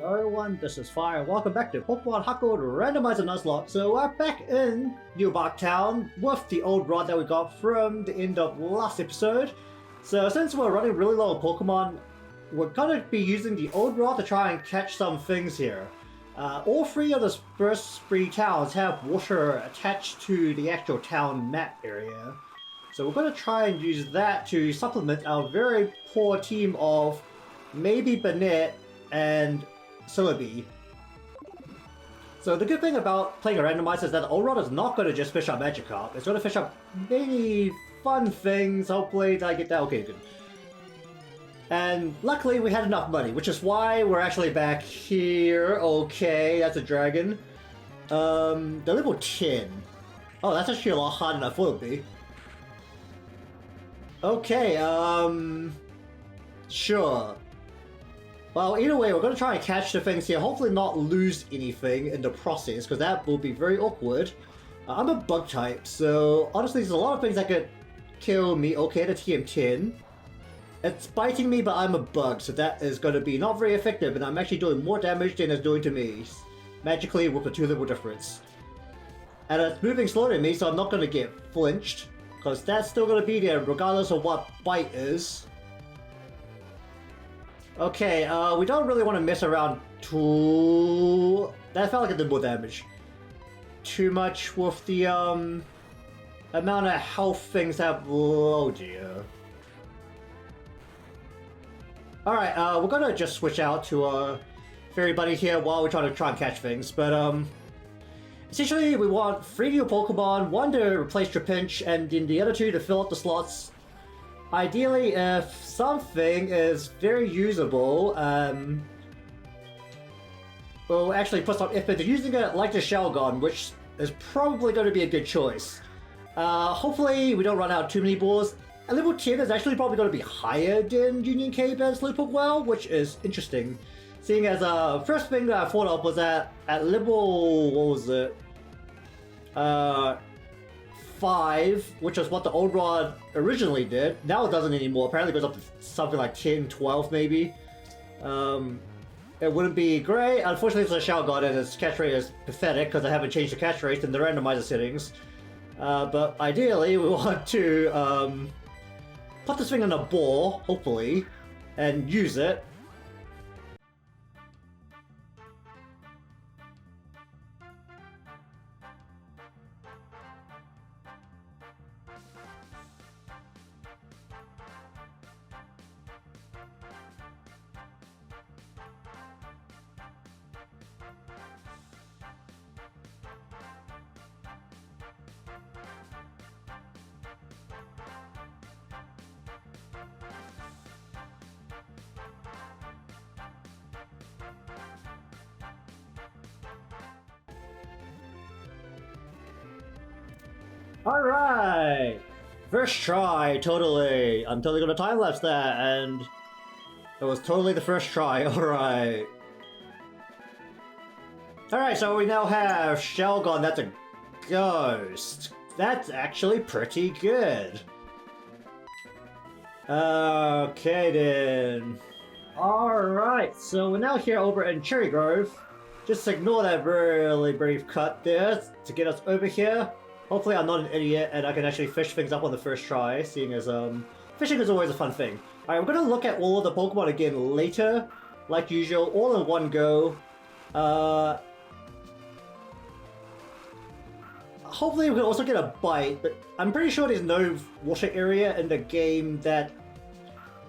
Hello everyone, this is Fire, and welcome back to Pokemon Huckled Randomizer Nuzlocke. So we're back in Nuzlocke Town with the old rod that we got from the end of last episode. So since we're running really low on Pokemon, we're gonna be using the old rod to try and catch some things here. All three of the first three towns have water attached to the actual town map area. So we're gonna try and use that to supplement our very poor team of maybe Burnett and Celebi. So the good thing about playing a randomizer is that the old rod is not going to just fish up Magikarp. It's going to fish up many fun things. Hopefully I get that. Okay, good. And luckily we had enough money, which is why we're actually back here. Okay, that's a dragon. The level 10. Oh, that's actually a lot harder than I thought it would be. Okay, sure. Well, either way, we're going to try and catch the things here, hopefully not lose anything in the process, because that will be very awkward. I'm a bug type, so honestly there's a lot of things that could kill me. Okay, the TM10. It's biting me, but I'm a bug, so that is going to be not very effective, and I'm actually doing more damage than it's doing to me. Magically, with a 2-level difference. And it's moving slower than me, so I'm not going to get flinched, because that's still going to be there regardless of what bite is. Okay, we don't really want to mess around too... That felt like it did more damage. Too much with the amount of health things have... Oh dear. Alright, we're gonna just switch out to Fairy Buddy here while we try and catch things, but essentially we want 3 new Pokemon, 1 to replace Trapinch, and then the other 2 to fill up the slots. Ideally, if something is very usable, we'll actually put some effort into using it like the Shelgon, which is probably going to be a good choice. Hopefully we don't run out too many balls. A level 10 is actually probably going to be higher than Union Cave and Poliwhirl, which is interesting. Seeing as first thing that I thought of was that at level, what was it? 5, which was what the old rod originally did. Now it doesn't anymore. Apparently it goes up to something like 10, 12 maybe. It wouldn't be great. Unfortunately it's a Shelgon and its catch rate is pathetic because I haven't changed the catch rate in the randomizer settings. But ideally we want to put this thing in a ball, hopefully, and use it. Alright! First try, totally. I'm totally gonna time-lapse that, and it was totally the first try, alright. Alright, so we now have Shelgon, that's a ghost. That's actually pretty good. Okay then. Alright, so we're now here over in Cherry Grove. Just ignore that really brief cut there to get us over here. Hopefully I'm not an idiot and I can actually fish things up on the first try, seeing as fishing is always a fun thing. Alright, we're gonna look at all of the Pokemon again later, like usual, all in one go. Hopefully we can also get a bite, but I'm pretty sure there's no water area in the game that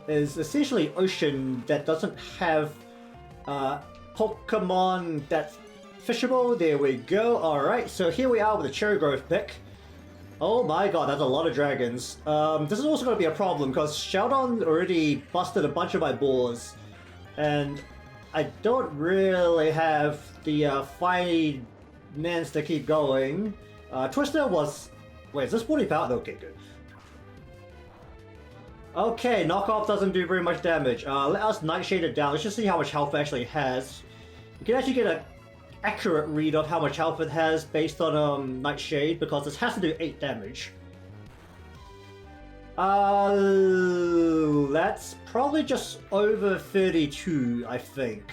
is essentially ocean that doesn't have Pokemon that's fishable. There we go. Alright, so here we are with the Cherry Grove pick. Oh my god, that's a lot of dragons. This is also going to be a problem because Sheldon already busted a bunch of my boars. And I don't really have the finance to keep going. Twister was... Wait, is this 40 power? Okay, good. Okay, knockoff doesn't do very much damage. Let us Nightshade it down. Let's just see how much health it actually has. You can actually get an accurate read of how much health it has based on Nightshade, because this has to do 8 damage. That's probably just over 32, I think.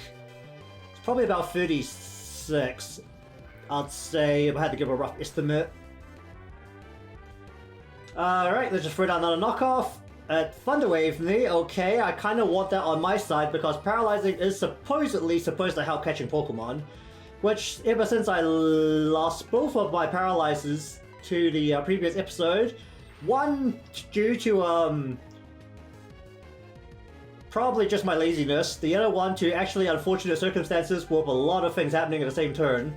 It's probably about 36, I'd say, if I had to give a rough estimate. Alright, let's just throw down another knockoff. Thunderwave me, okay, I kind of want that on my side because paralyzing is supposedly supposed to help catching Pokemon. Which, ever since I lost both of my paralyzers to the previous episode, one due to probably just my laziness, the other one to actually unfortunate circumstances with a lot of things happening at the same turn.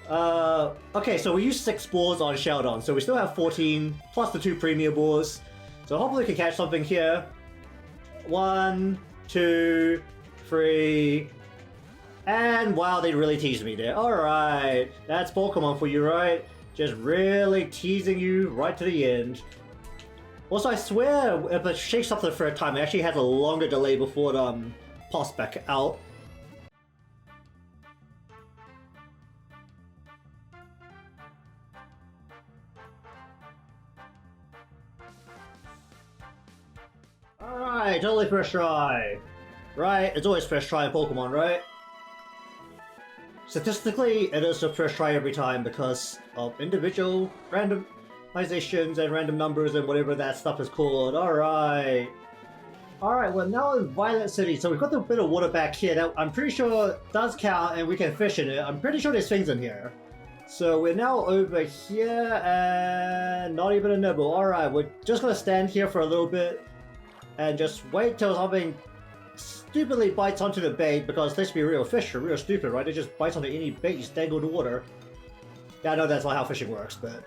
Okay, so we used 6 balls on Sheldon, so we still have 14, plus the 2 Premier balls. So hopefully we can catch something here. 1, 2, 3... And wow, they really teased me there. Alright, that's Pokemon for you, right? Just really teasing you right to the end. Also, I swear, if it shakes up the 3rd time, it actually has a longer delay before it pops back out. Alright, totally first try. Right, it's always first try in Pokemon, right? Statistically, it is the first try every time because of individual randomizations and random numbers and whatever that stuff is called. Alright. Alright, we're now in Violet City, so we've got a bit of water back here that I'm pretty sure does count and we can fish in it. I'm pretty sure there's things in here. So we're now over here and not even a nibble. Alright, we're just gonna stand here for a little bit and just wait till something stupidly bites onto the bait, because let's be real, fish are real stupid, right? They just bite onto any bait you dangle in the water. Yeah, I know that's not how fishing works, but...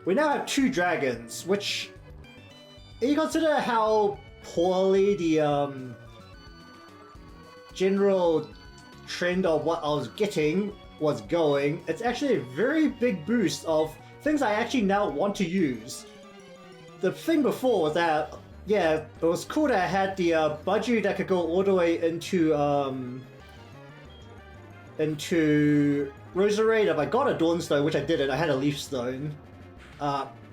we now have 2 dragons, which... If you consider how poorly the general trend of what I was getting was going, it's actually a very big boost of things I actually now want to use. The thing before was that, yeah, it was cool that I had the budgie that could go all the way into Roserade. If I got a Dawnstone, which I didn't, I had a Leaf Stone.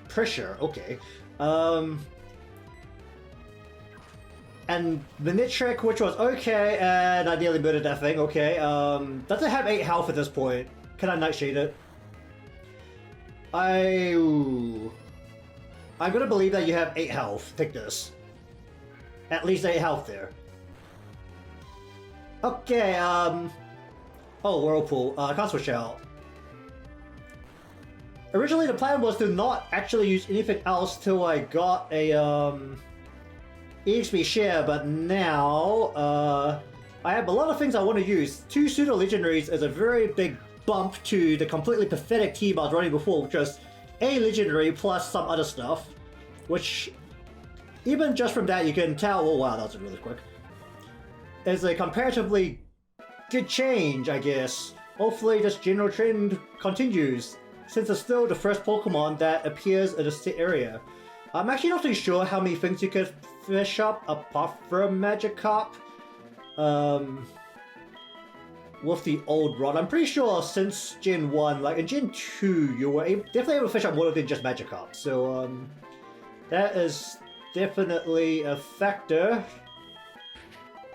Pressure, okay. And the Nitric, which was okay, and I nearly murdered that thing, okay. Does it have 8 health at this point? Can I Nightshade it? I'm gonna believe that you have 8 health. Take this. At least 8 health there. Okay, oh, Whirlpool. I can't switch out. Originally, the plan was to not actually use anything else till I got a, EXP share, but now, I have a lot of things I want to use. 2 pseudo-legendaries is a very big bump to the completely pathetic team I was running before, which was a legendary plus some other stuff, which even just from that you can tell, oh wow, that was really quick, is a comparatively good change, I guess. Hopefully this general trend continues, since it's still the first Pokemon that appears in a set area. I'm actually not too sure how many things you could fish up apart from Magikarp with the old rod. I'm pretty sure since Gen 1, like in Gen 2, you were definitely able to fish up more than just Magikarp. So that is definitely a factor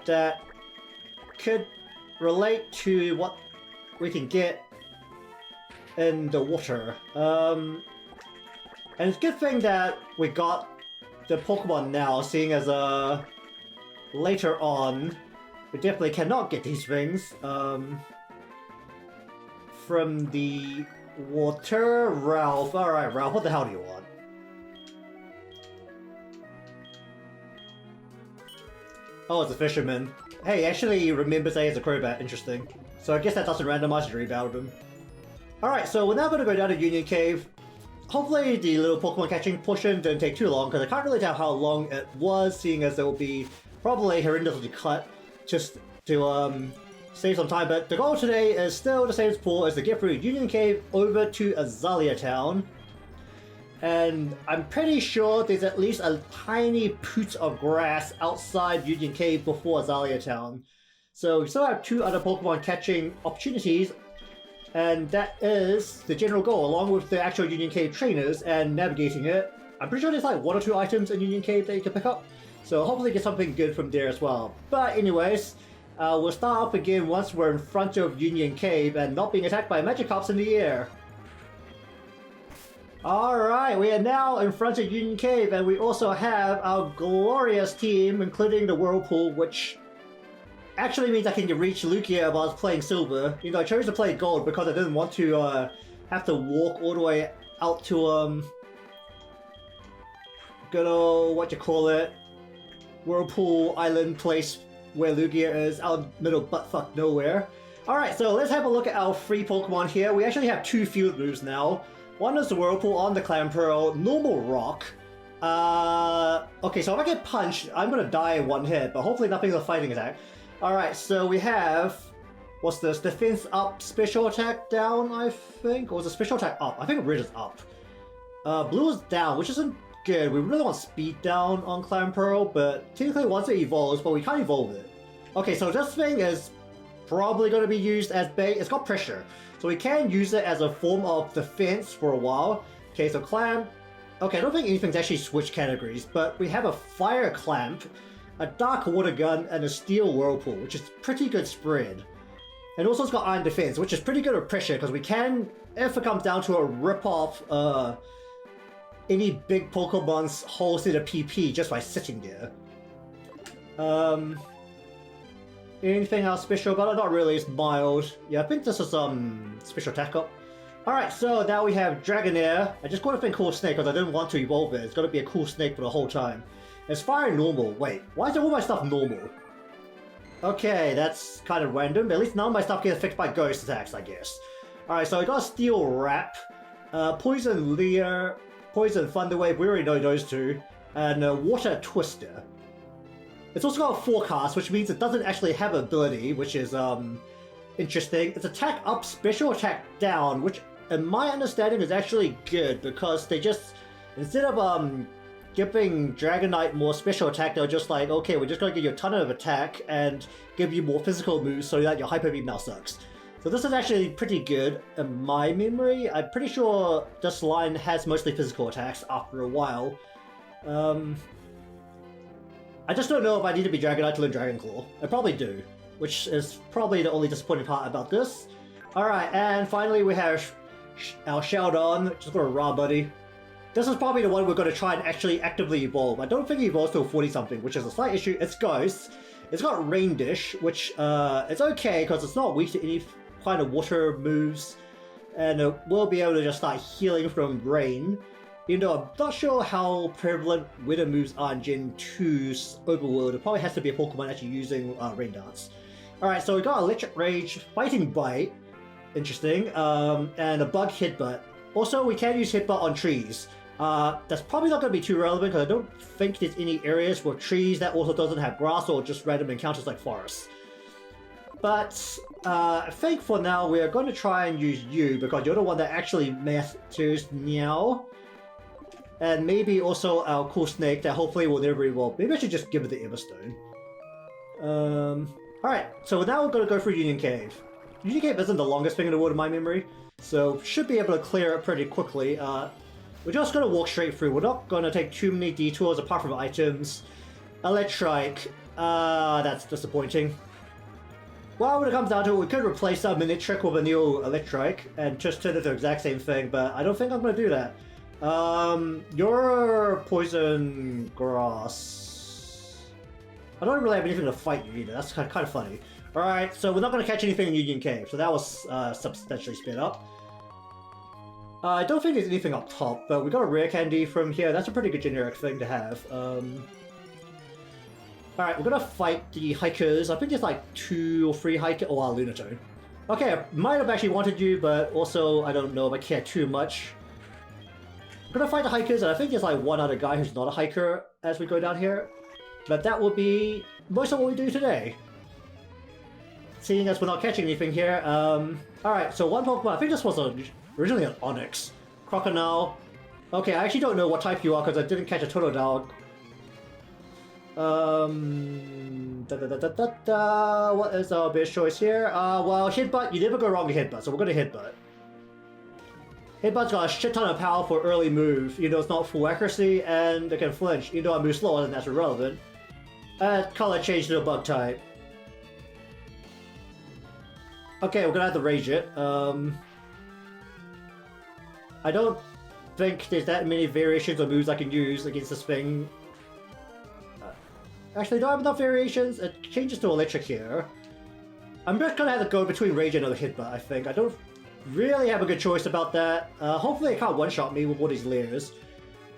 that could relate to what we can get in the water. And it's a good thing that we got the Pokemon now, seeing as later on we definitely cannot get these things from the water. Ralph, alright Ralph, what the hell do you want? Oh, it's a fisherman. Hey, actually he remembers that he has a Crobat, interesting. So I guess that doesn't randomize the rebound him. Alright, so we're now going to go down to Union Cave. Hopefully the little Pokemon catching portion didn't take too long, because I can't really tell how long it was, seeing as it will be probably horrendously cut just to save some time. But the goal today is still the same as before, is to get through Union Cave over to Azalea Town. And I'm pretty sure there's at least a tiny poot of grass outside Union Cave before Azalea Town. So we still have 2 other Pokemon catching opportunities, and that is the general goal, along with the actual Union Cave trainers and navigating it. I'm pretty sure there's like 1 or 2 items in Union Cave that you can pick up, so hopefully get something good from there as well. But anyways, We'll start up again once we're in front of Union Cave and not being attacked by Magikarps in the air. Alright, we are now in front of Union Cave, and we also have our glorious team, including the Whirlpool, which actually means I can reach Lugia while I was playing Silver. You know, I chose to play Gold because I didn't want to have to walk all the way out to good old, what you call it, Whirlpool Island place where Lugia is, out in the middle buttfuck nowhere. Alright, so let's have a look at our free Pokemon here. We actually have 2 field moves now. One is the Whirlpool on the Clamperl, normal rock. Okay, so if I get punched, I'm gonna die in 1 hit, but hopefully nothing's a fighting attack. Alright, so we have, what's this, defense up, special attack down, I think? Or is it special attack up? I think red is up. Blue is down, which isn't good. We really want speed down on Clamperl, but technically once it evolves, but we can't evolve it. Okay, so this thing is probably going to be used as bait. It's got pressure, so we can use it as a form of defense for a while. Okay, so Clamp. Okay, I don't think anything's actually switched categories, but we have a Fire Clamp, a Dark Water Gun, and a Steel Whirlpool, which is pretty good spread. And also it's got Iron Defense, which is pretty good at pressure, because we can, if it comes down to a rip-off any big Pokemon's whole set of PP just by sitting there. Anything else special about it? Not really, it's mild. Yeah, I think this is special attack up. Alright, so now we have Dragonair. I just got a thing called Snake because I didn't want to evolve it. It's gonna be a cool snake for the whole time. It's fire normal. Wait, why is all my stuff normal? Okay, that's kind of random. At least none of my stuff gets affected by ghost attacks, I guess. Alright, so I got Steel Wrap, Poison Leer, Poison Thunder Wave, we already know those 2, and Water Twister. It's also got a Forecast, which means it doesn't actually have an ability, which is interesting. It's attack up, special attack down, which in my understanding is actually good because they just, instead of giving Dragonite more special attack, they're just like, okay, we're just going to give you a ton of attack and give you more physical moves so that your Hyper Beam now sucks. So this is actually pretty good in my memory. I'm pretty sure this line has mostly physical attacks after a while. I just don't know if I need to be Dragonite to learn Dragon Claw. I probably do, which is probably the only disappointing part about this. Alright, and finally we have our Sheldon, just got a raw buddy. This is probably the one we're going to try and actually actively evolve. I don't think he evolves till 40-something, which is a slight issue. It's Ghost. It's got Rain Dish, which it's okay because it's not weak to any kind of water moves. And it will be able to just start healing from rain. You know, I'm not sure how prevalent weather moves are in Gen 2's Overworld. It probably has to be a Pokemon actually using Rain Dance. Alright, so we got Electric Rage, Fighting Bite, interesting, and a Bug Headbutt. Also, we can use Headbutt on trees. That's probably not going to be too relevant because I don't think there's any areas with trees that also doesn't have grass or just random encounters like forests. But I think for now we're going to try and use you because you're the one that actually matters now. And maybe also our cool snake that hopefully will never evolve. Maybe I should just give it the Everstone. Alright, so now we're going to go through Union Cave. Union Cave isn't the longest thing in the world in my memory, so should be able to clear it pretty quickly. We're just going to walk straight through. We're not going to take too many detours apart from items. Electrike, that's disappointing. Well, when it comes down to it, we could replace our Minitrick with a new Electrike and just turn it to the exact same thing, but I don't think I'm going to do that. You're Poison Grass. I don't really have anything to fight you either. That's kind of funny. Alright, so we're not going to catch anything in Union Cave, so that was substantially sped up. I don't think there's anything up top, but we got a rare candy from here. That's a pretty good generic thing to have. Alright, we're going to fight the hikers. I think there's like 2 or 3 hikers. Oh, wow, Lunatone. Okay, I might have actually wanted you, but also I don't know if I care too much. I'm gonna fight the hikers, and I think there's like one other guy who's not a hiker as we go down here. But that will be most of what we do today. Seeing as we're not catching anything here. Alright, so one Pokemon, I think this was originally an Onix. Crocodile. Okay, I actually don't know what type you are because I didn't catch a Totodile. What is our best choice here? Well, Headbutt, you never go wrong with Headbutt, so we're gonna Headbutt. Headbutt's got a shit ton of power for early move, you know, it's not full accuracy, and it can flinch. You know, I move slower, and that's irrelevant. Color change to a bug type. Okay, we're gonna have to rage it. I don't think there's that many variations of moves I can use against this thing. Actually, don't have enough variations. It changes to electric here. I'm just gonna have to go between rage and another hit, but I think I don't really have a good choice about that. Hopefully it can't one-shot me with all these layers.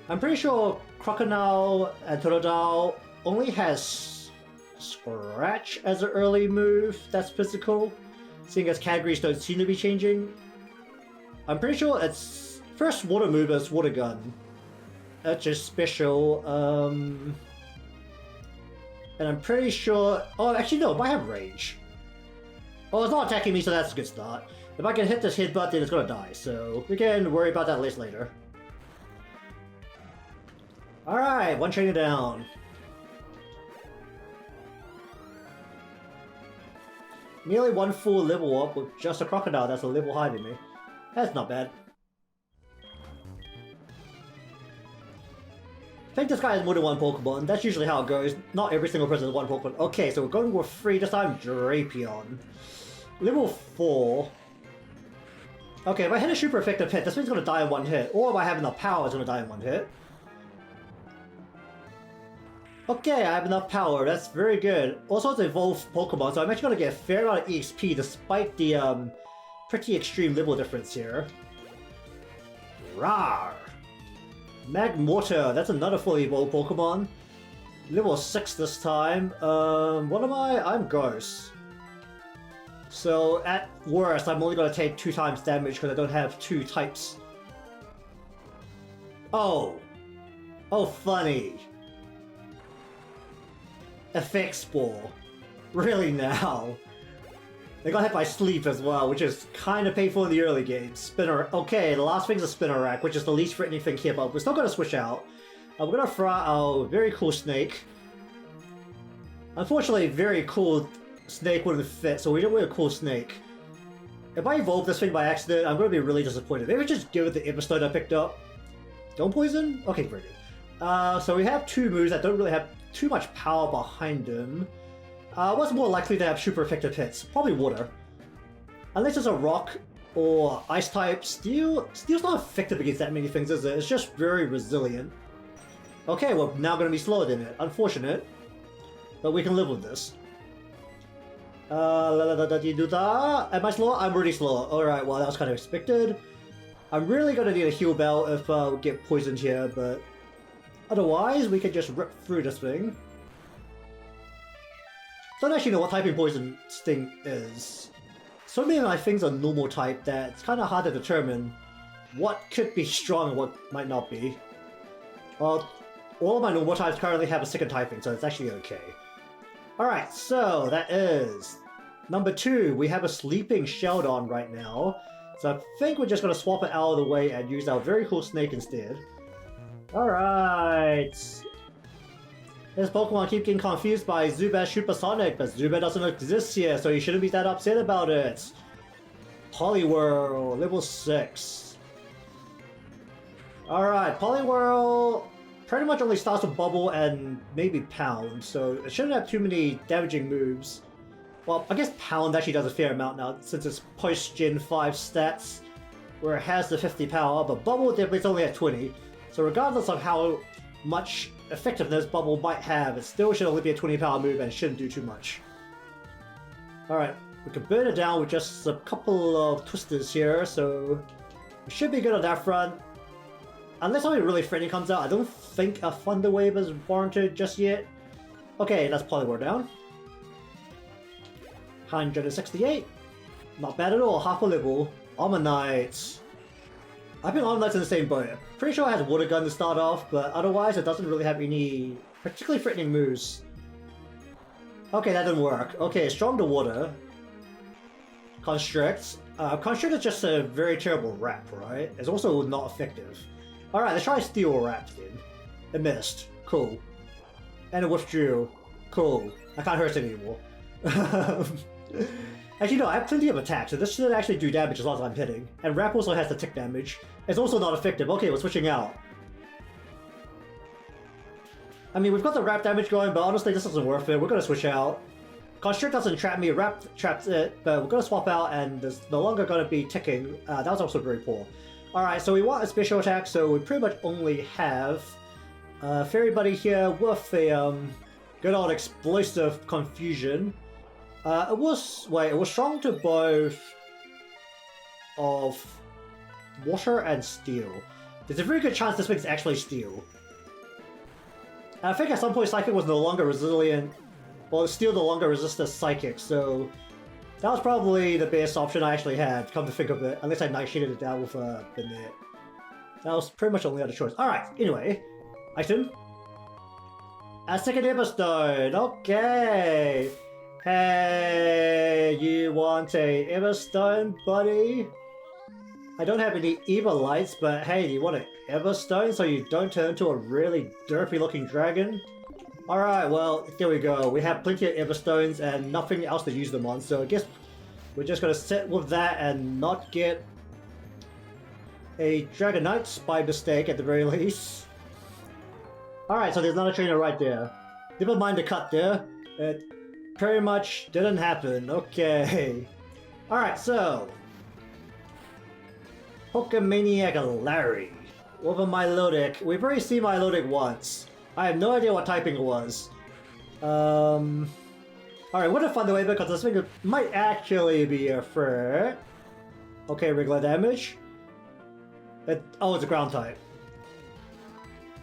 I'm pretty sure Crocodile and Totodile only has Scratch as an early move that's physical, seeing as categories don't seem to be changing. I'm pretty sure its first water move is Water Gun. That's just special. And I'm pretty sure... Oh, actually no, it might have Rage. Oh, it's not attacking me, so that's a good start. If I can hit this headbutt, then it's gonna die, so we can worry about that list later. Alright, one trainer down. Nearly one full level up with just a Crocodile that's a level higher than me. That's not bad. I think this guy has more than one Pokemon. That's usually how it goes. Not every single person has one Pokemon. Okay, so we're going with 3 this time. Drapion. Level 4. Okay, if I hit a super effective hit, this thing's gonna die in one hit. Or if I have enough power, it's gonna die in one hit. Okay, I have enough power. That's very good. Also, it's evolved Pokemon, so I'm actually gonna get a fair amount of EXP despite the pretty extreme level difference here. Rawr! Magmortar, that's another fully evolved Pokemon. Level 6 this time. What am I? I'm Ghost. So at worst, I'm only going to take 2 times damage because I don't have 2 types. Oh. Oh, funny. Effect Spore. Really now? They got hit by Sleep as well, which is kind of painful in the early game. Spinner. Okay, the last thing's a Spinnerack, which is the least threatening thing here, but we're still going to switch out. We're going to throw out our very cool Snake. Unfortunately, very cool Snake wouldn't fit, so we don't want a cool Snake. If I evolve this thing by accident, I'm going to be really disappointed. Maybe just give it the Everstone I picked up. Don't poison? Okay, very good. So we have 2 moves that don't really have too much power behind them. What's more likely to have super effective hits? Probably water. Unless it's a rock or ice type, Steel's not effective against that many things, is it? It's just very resilient. Okay, we're now going to be slower than it. Unfortunate. But we can live with this. Am I slower? I'm really slower. Alright, well that was kind of expected. I'm really going to need a heal bell if we get poisoned here, but otherwise we can just rip through this thing. Don't actually know what typing Poison Sting is. So many of my things are normal type that it's kind of hard to determine what could be strong and what might not be. Well, all of my normal types currently have a second typing, so it's actually okay. Alright, so that is number 2. We have a Sleeping Sheldon right now. So I think we're just going to swap it out of the way and use our very cool Snake instead. Alright. This Pokemon keep getting confused by Zubat Supersonic, but Zubat doesn't exist here, so you shouldn't be that upset about it. Poliwhirl, level 6. Alright, Poliwhirl pretty much only starts with Bubble and maybe Pound, so it shouldn't have too many damaging moves. Well, I guess Pound actually does a fair amount now, since it's post-Gen 5 stats, where it has the 50 power, but Bubble definitely only at 20. So regardless of how much effectiveness Bubble might have, it still should only be a 20 power move and shouldn't do too much. Alright, we can burn it down with just a couple of twisters here, so we should be good on that front. Unless something really threatening comes out, I don't think a Thunder Wave is warranted just yet. Okay, that's Poliwhirl down. 168. Not bad at all, half a level. Ammonite. I think Ammonite's in the same boat. Pretty sure it has Water Gun to start off, but otherwise it doesn't really have any particularly threatening moves. Okay, that didn't work. Okay, Strong to Water. Constrict. Constrict is just a very terrible wrap, right? It's also not effective. Alright, let's try Steel Wrap then. It missed. Cool. And it withdrew. Cool. I can't hurt it anymore. Actually, no, I have plenty of attacks, so this should actually do damage as long as I'm hitting. And Wrap also has the tick damage. It's also not effective. Okay, we're switching out. I mean, we've got the Wrap damage going, but honestly, this isn't worth it. We're gonna switch out. Constrict doesn't trap me, Wrap traps it, but we're gonna swap out and there's no longer gonna be ticking. That was also very poor. Alright, so we want a special attack, so we pretty much only have Fairy Buddy here with a good old explosive confusion. It was strong to both of water and steel. There's a very good chance this thing's actually steel. I think at some point Psychic was no longer resilient, well, steel no longer resisted Psychic, so that was probably the best option I actually had, come to think of it, unless I nightshield it down with the net. That was pretty much the only other choice. Alright, anyway, item. A second Everstone, okay! Hey, you want a Everstone, buddy? I don't have any Eva lights, but hey, do you want an Everstone so you don't turn into a really derpy looking dragon? Alright, well, there we go. We have plenty of Everstones and nothing else to use them on, so I guess we're just gonna sit with that and not get a Dragonite by mistake at the very least. Alright, so there's another trainer right there. Never mind the cut there. It pretty much didn't happen. Okay. Alright, so Pokemaniac Larry with a Milotic. We've already seen Milotic once. I have no idea what typing it was. Alright, what a Thunder Wave because this thing might actually be a threat. Okay, regular damage. Oh, it's a ground type.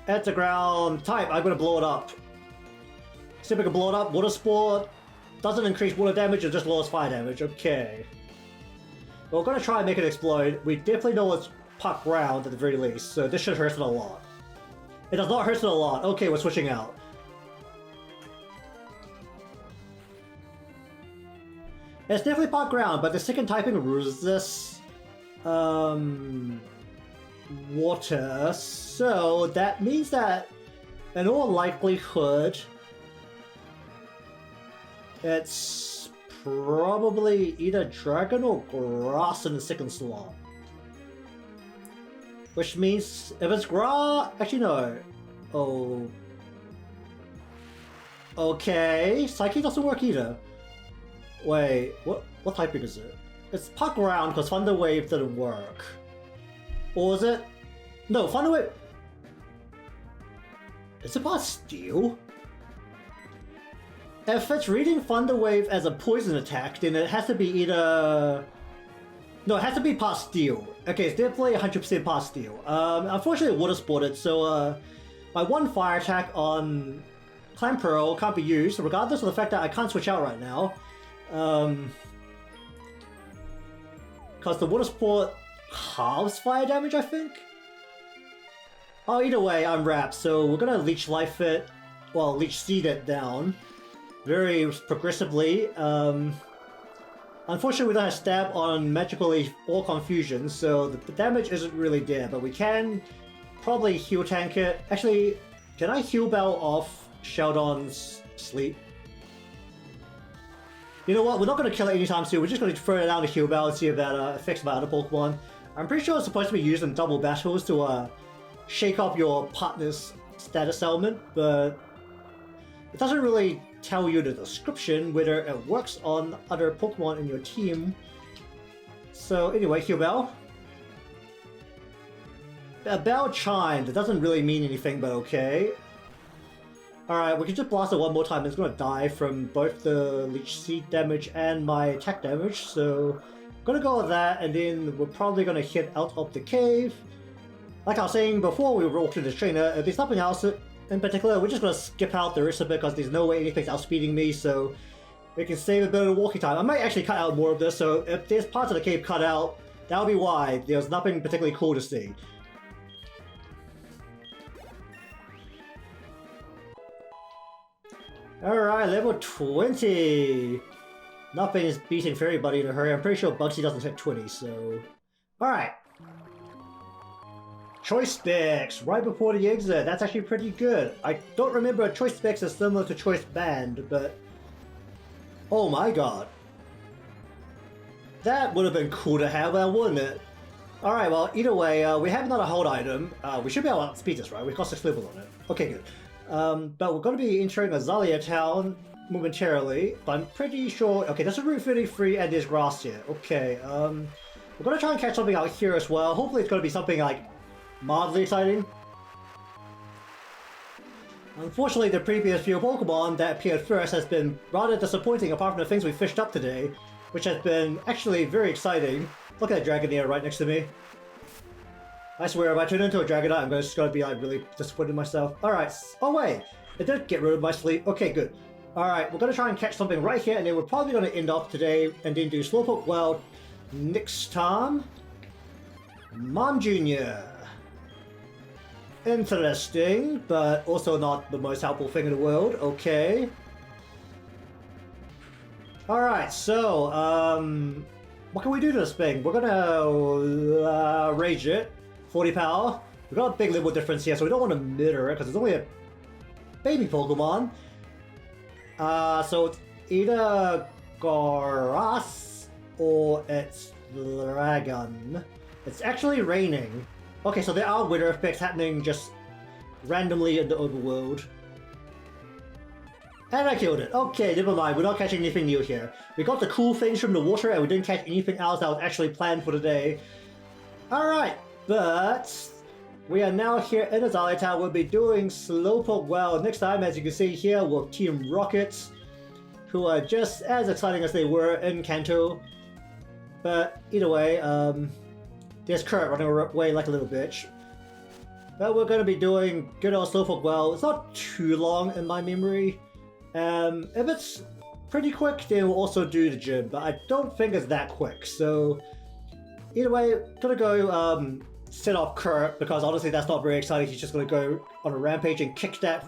It's a ground type. I'm gonna blow it up. See if I can blow it up. Water Sport doesn't increase water damage, it just lowers fire damage. Okay. Well, we're gonna try and make it explode. We definitely know it's puck ground at the very least, so this should hurt it a lot. It does not hurt it a lot. Okay, we're switching out. It's definitely puck ground, but the second typing resists water, so that means that in all likelihood it's probably either dragon or grass in the second slot. Which means if it's grass, actually no. Oh. Okay, Psyche doesn't work either. Wait, what typing is it? It's puck ground because Thunder Wave didn't work. Or is it? No, Thunder Wave. Is it past Steel? If it's reading Thunder Wave as a poison attack, then it has to be either... No, it has to be past Steel. Okay, it's definitely 100% past Steel. Unfortunately, Water Sported, so my one fire attack on Clamperl can't be used, regardless of the fact that I can't switch out right now. Because the Water Sport halves fire damage, I think? Oh, either way, I'm wrapped, so we're gonna Leech Life it, well, Leech Seed it down very progressively. Unfortunately, we don't have Stab on Magical Leaf or Confusion, so the damage isn't really there, but we can probably heal tank it. Actually, can I heal Bell off Sheldon's Sleep? You know what, we're not going to kill it anytime soon, we're just going to throw it out to heal Bell and see if that affects my other Pokemon. I'm pretty sure it's supposed to be used in double battles to shake up your partner's status element, but it doesn't really tell you the description whether it works on other Pokemon in your team. So anyway, heal Bell. Bell chimed, it doesn't really mean anything, but okay. Alright, we can just blast it one more time, it's gonna die from both the Leech Seed damage and my attack damage, so I'm gonna go with that, and then we're probably gonna hit out of the cave. Like I was saying before we walked into the trainer, if there's nothing else in particular, we're just gonna skip out the rest of it because there's no way anything's outspeeding me, so we can save a bit of walking time. I might actually cut out more of this, so if there's parts of the cave cut out, that'll be why. There's nothing particularly cool to see. Alright, level 20! Nothing is beating Fairy Buddy in a hurry. I'm pretty sure Bugsy doesn't hit 20, so... Alright. Choice Specs, right before the exit. That's actually pretty good. I don't remember Choice Specs is similar to Choice Band, but... Oh my god. That would have been cool to have, wouldn't it? Alright, well, either way, we have another hold item. We should be able to speed this, right? We've got 6 levels on it. Okay, good. But we're going to be entering Azalea Town. momentarily, but I'm pretty sure... Okay, there's a Route 33 and there's grass here. Okay, we're gonna try and catch something out here as well. Hopefully it's gonna be something, like, mildly exciting. Unfortunately, the previous few Pokemon that appeared first has been rather disappointing apart from the things we fished up today, which has been actually very exciting. Look at that Dragonair right next to me. I swear, if I turn into a Dragonite, I'm just gonna be like really disappointed in myself. Alright, oh wait, it did get rid of my sleep. Okay, good. Alright, we're gonna try and catch something right here, and then we're probably gonna end off today and then do Slowpoke World next time. Mom Jr. Interesting, but also not the most helpful thing in the world. Okay. Alright, so, what can we do to this thing? We're gonna rage it. 40 power. We've got a big level difference here, so we don't want to mirror it because it's only a baby Pokemon. So it's either grass or it's dragon. It's actually raining. Okay, so there are weather effects happening just randomly in the overworld. And I killed it. Okay, never mind. We're not catching anything new here. We got the cool things from the water and we didn't catch anything else that was actually planned for today. Alright, but we are now here in Azalea Town. We'll be doing Slowpoke World next time, as you can see here, with Team Rocket, who are just as exciting as they were in Kanto. But either way, there's Kurt running away like a little bitch. But we're going to be doing good old Slowpoke World. It's not too long in my memory. If it's pretty quick, then we'll also do the gym, but I don't think it's that quick. So either way, gonna go set off Kurt, because honestly that's not very exciting. He's just gonna go on a rampage and kick that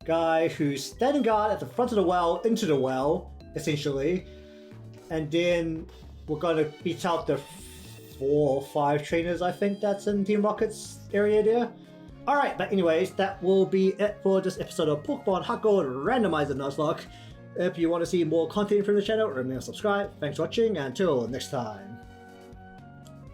guy who's standing guard at the front of the well into the well, essentially. And then we're gonna beat out the 4 or 5 trainers, I think that's in Team Rocket's area there. Alright, but anyways, that will be it for this episode of Pokemon Heart Gold Randomizer Nuzlocke. If you want to see more content from the channel, remember to subscribe. Thanks for watching, and until next time.